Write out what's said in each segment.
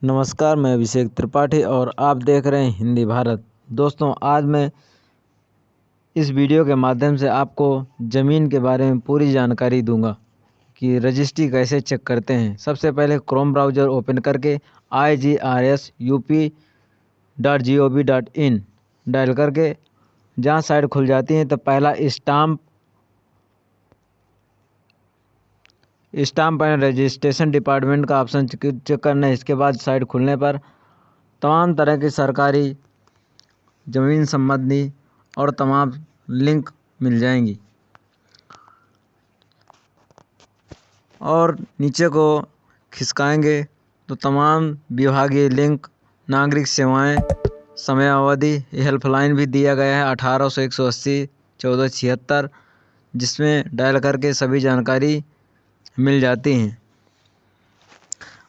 नमस्कार, मैं अभिषेक त्रिपाठी और आप देख रहे हैं हिंदी भारत। दोस्तों, आज मैं इस वीडियो के माध्यम से आपको ज़मीन के बारे में पूरी जानकारी दूंगा कि रजिस्ट्री कैसे चेक करते हैं। सबसे पहले क्रोम ब्राउज़र ओपन करके igrup.gov.in डायल करके जहाँ साइट खुल जाती है तो पहला स्टाम्प एंड रजिस्ट्रेशन डिपार्टमेंट का ऑप्शन चेक करना है। इसके बाद साइट खुलने पर तमाम तरह की सरकारी ज़मीन संबंधी और तमाम लिंक मिल जाएंगी और नीचे को खिसकाएंगे तो तमाम विभागीय लिंक, नागरिक सेवाएं, समयावधि, हेल्पलाइन भी दिया गया है 1800-180-1476, जिसमें डायल करके सभी जानकारी मिल जाती हैं।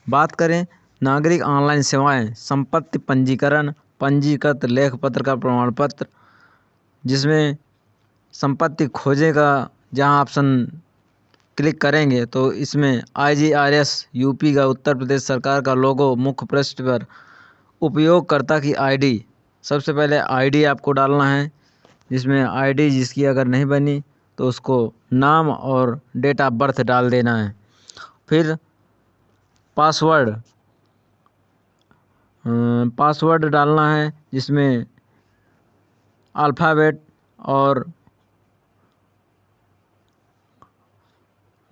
बात करें नागरिक ऑनलाइन सेवाएं, संपत्ति पंजीकरण, पंजीकृत लेख पत्र का प्रमाण पत्र, जिसमें संपत्ति खोजे का जहां ऑप्शन क्लिक करेंगे तो इसमें IGRS यूपी का उत्तर प्रदेश सरकार का लोगो मुख्य पृष्ठ पर उपयोगकर्ता की ID, सबसे पहले ID आपको डालना है, जिसमें ID जिसकी अगर नहीं बनी तो उसको नाम और डेट ऑफ बर्थ डाल देना है। फिर पासवर्ड डालना है, जिसमें अल्फ़ाबेट और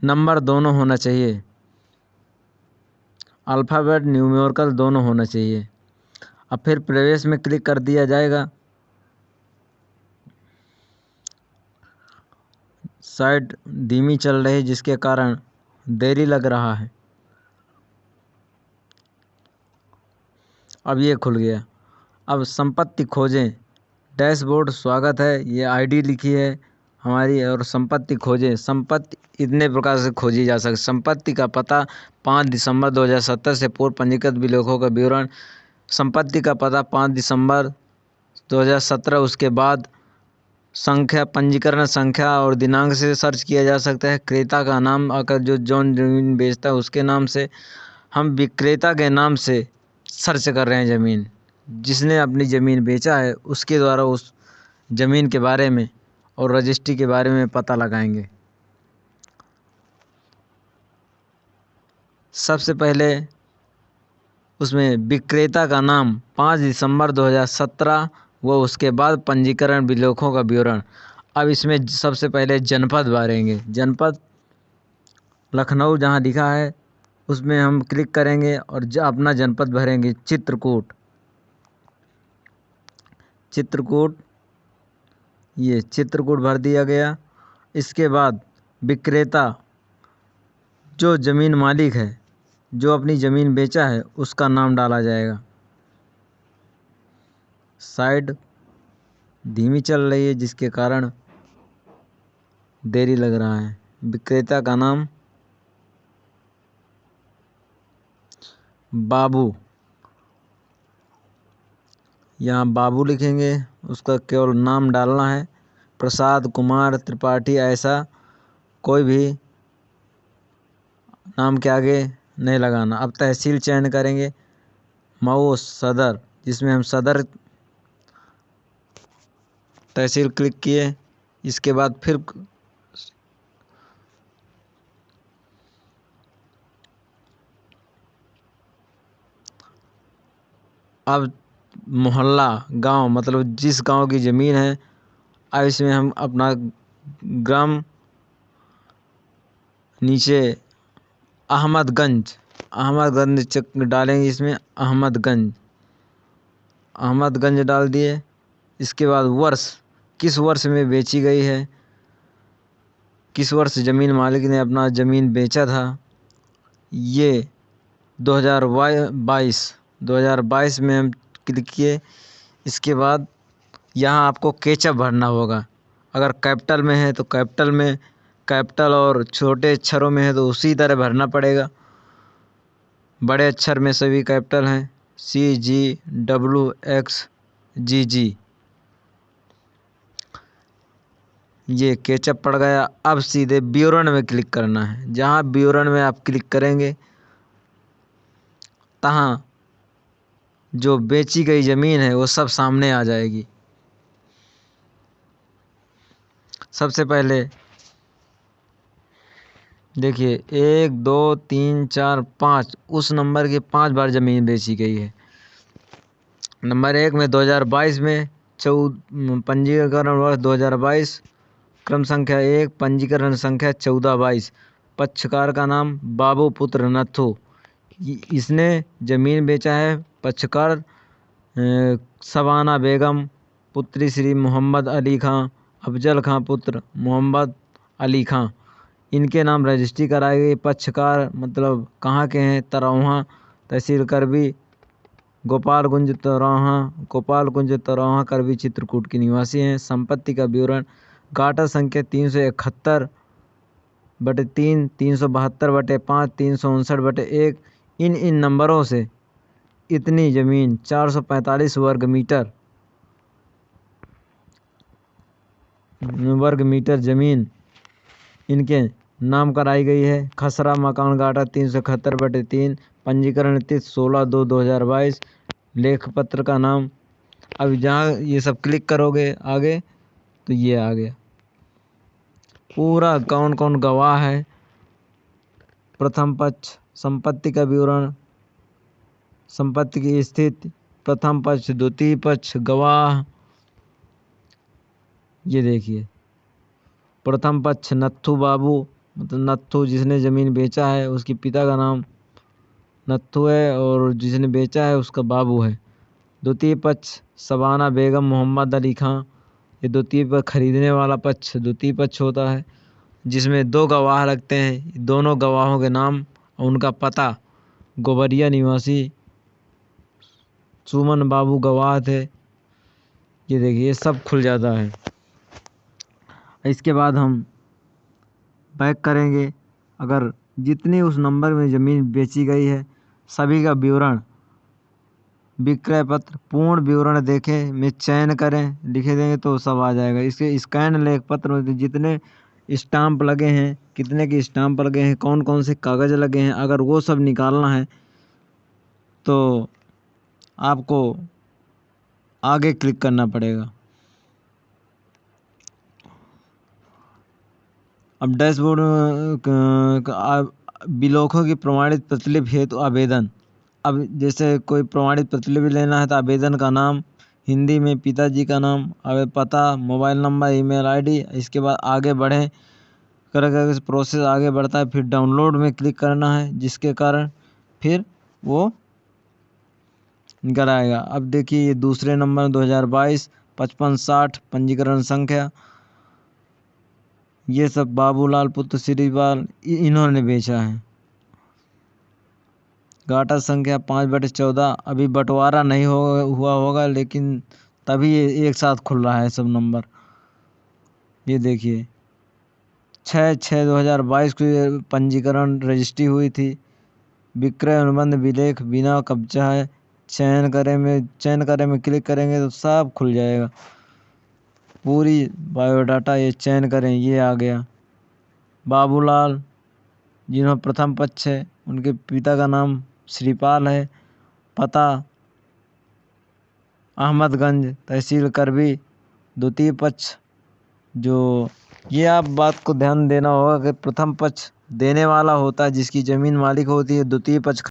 नंबर दोनों होना चाहिए, अल्फ़ाबेट न्यूमेरिकल दोनों होना चाहिए। अब फिर प्रवेश में क्लिक कर दिया जाएगा। साइट धीमी चल रही जिसके कारण देरी लग रहा है। अब ये खुल गया। अब संपत्ति खोजें डैशबोर्ड, स्वागत है, ये ID लिखी है हमारी और संपत्ति खोजें। संपत्ति इतने प्रकार से खोजी जा सकती। संपत्ति का पता 5 दिसंबर 2070 से पूर्व पंजीकृत विलेखों का विवरण। संपत्ति का पता 5 दिसंबर 2017, उसके बाद संख्या, पंजीकरण संख्या और दिनांक से सर्च किया जा सकता है। क्रेता का नाम, अगर जो ज़मीन बेचता है उसके नाम से। हम विक्रेता के नाम से सर्च कर रहे हैं ज़मीन, जिसने अपनी ज़मीन बेचा है उसके द्वारा उस ज़मीन के बारे में और रजिस्ट्री के बारे में पता लगाएंगे। सबसे पहले उसमें विक्रेता का नाम 5 दिसंबर 2017 व उसके बाद पंजीकरण विलेखों का विवरण। अब इसमें सबसे पहले जनपद भरेंगे। जनपद लखनऊ जहाँ लिखा है उसमें हम क्लिक करेंगे और अपना जनपद भरेंगे। चित्रकूट, ये चित्रकूट भर दिया गया। इसके बाद विक्रेता, जो ज़मीन मालिक है, जो अपनी ज़मीन बेचा है, उसका नाम डाला जाएगा। साइट धीमी चल रही है जिसके कारण देरी लग रहा है। विक्रेता का नाम बाबू, यहाँ बाबू लिखेंगे, उसका केवल नाम डालना है। प्रसाद कुमार त्रिपाठी, ऐसा कोई भी नाम के आगे नहीं लगाना। अब तहसील चयन करेंगे, मऊ सदर, जिसमें हम सदर तहसील क्लिक किए। इसके बाद फिर अब मोहल्ला, गांव, मतलब जिस गांव की ज़मीन है, अब इसमें हम अपना ग्राम, नीचे अहमदगंज चेक डालेंगे। इसमें अहमदगंज डाल दिए। इसके बाद वर्ष, किस वर्ष में बेची गई है, किस वर्ष ज़मीन मालिक ने अपना ज़मीन बेचा था, ये 2022 में हम क्लिक किए। इसके बाद यहाँ आपको कैचअप भरना होगा। अगर कैपिटल में है तो कैपिटल में, कैपिटल और छोटे अक्षरों में है तो उसी तरह भरना पड़ेगा। बड़े अक्षर में सभी कैपिटल हैं, CGWXGG। ये कैचअप पड़ गया। अब सीधे विवरण में क्लिक करना है। जहाँ विवरण में आप क्लिक करेंगे तहाँ जो बेची गई ज़मीन है वो सब सामने आ जाएगी। सबसे पहले देखिए 1 2 3 4 5 उस नंबर की 5 बार ज़मीन बेची गई है। नंबर 1 में 2022 में पंजीकरण वर्ष 2022, क्रम संख्या 1, पंजीकरण संख्या 1422। पक्षकार का नाम बाबू पुत्र नथु। इसने ज़मीन बेचा है। पक्षकार शबाना बेगम पुत्री श्री मोहम्मद अली खां, अफजल खां पुत्र मोहम्मद अली खां। इनके नाम रजिस्ट्री कराई गई। पक्षकार मतलब कहाँ के हैं? तरौहा, तहसील करबी, गोपालगंज तरौहा करबी चित्रकूट के निवासी हैं। संपत्ति का विवरण गाटा संख्या 371/3, 372/5, 359/1। इन नंबरों से इतनी ज़मीन 445 वर्ग मीटर ज़मीन इनके नाम कराई गई है। खसरा मकान गाटा 371/3, पंजीकरण तिथि 16/2/2022। लेख पत्र का नाम। अब जहाँ ये सब क्लिक करोगे आगे तो ये आ गया पूरा कौन कौन गवाह है। प्रथम पक्ष, संपत्ति का विवरण, संपत्ति की स्थिति, प्रथम पक्ष, द्वितीय पक्ष, गवाह। ये देखिए प्रथम पक्ष नत्थू बाबू, मतलब नत्थू जिसने ज़मीन बेचा है उसके पिता का नाम नत्थू है और जिसने बेचा है उसका बाबू है। द्वितीय पक्ष शबाना बेगम मोहम्मद अली खां। ये द्वितीय पक्ष खरीदने वाला पक्ष द्वितीय पक्ष होता है, जिसमें 2 गवाह लगते हैं। दोनों गवाहों के नाम और उनका पता। गोबरिया निवासी सुमन बाबू गवाह थे। ये देखिए ये सब खुल जाता है। इसके बाद हम बैक करेंगे। अगर जितनी उस नंबर में ज़मीन बेची गई है सभी का विवरण, विक्रय पत्र, पूर्ण विवरण देखें में चयन करें, लिखे देंगे तो सब आ जाएगा। इसके स्कैन लेख पत्र में जितने स्टाम्प लगे हैं, कितने के स्टाम्प लगे हैं, कौन कौन से कागज़ लगे हैं, अगर वो सब निकालना है तो आपको आगे क्लिक करना पड़ेगा। अब डैशबोर्ड बिलोखों की प्रमाणित प्रतिलिपि हेतु आवेदन। अब जैसे कोई प्रमाणित प्रतिलिपि लेना है तो आवेदन का नाम, हिंदी में पिताजी का नाम, पता, मोबाइल नंबर, ईमेल आईडी। इसके बाद आगे बढ़ें कर प्रोसेस आगे बढ़ता है। फिर डाउनलोड में क्लिक करना है, जिसके कारण फिर वो कराएगा। अब देखिए ये दूसरे नंबर 2022 5560 पंजीकरण संख्या। ये सब बाबूलाल पुत्र श्रीपाल इन्होंने बेचा है। गाटा संख्या 5/14। अभी बंटवारा नहीं हुआ होगा, लेकिन तभी ये एक साथ खुल रहा है सब नंबर। ये देखिए 6/6/2022 को ये पंजीकरण रजिस्ट्री हुई थी। विक्रय अनुबंध विलेख बिना कब्जा है। चयन करें में क्लिक करेंगे तो सब खुल जाएगा। पूरी बायोडाटा ये चयन करें, ये आ गया। बाबूलाल जिन्होंने प्रथम पक्ष है, उनके पिता का नाम श्रीपाल है। पता अहमदगंज, तहसील करबी। द्वितीय पक्ष जो ये आप बात को ध्यान देना होगा कि प्रथम पक्ष देने वाला होता है जिसकी ज़मीन मालिक होती है, द्वितीय पक्ष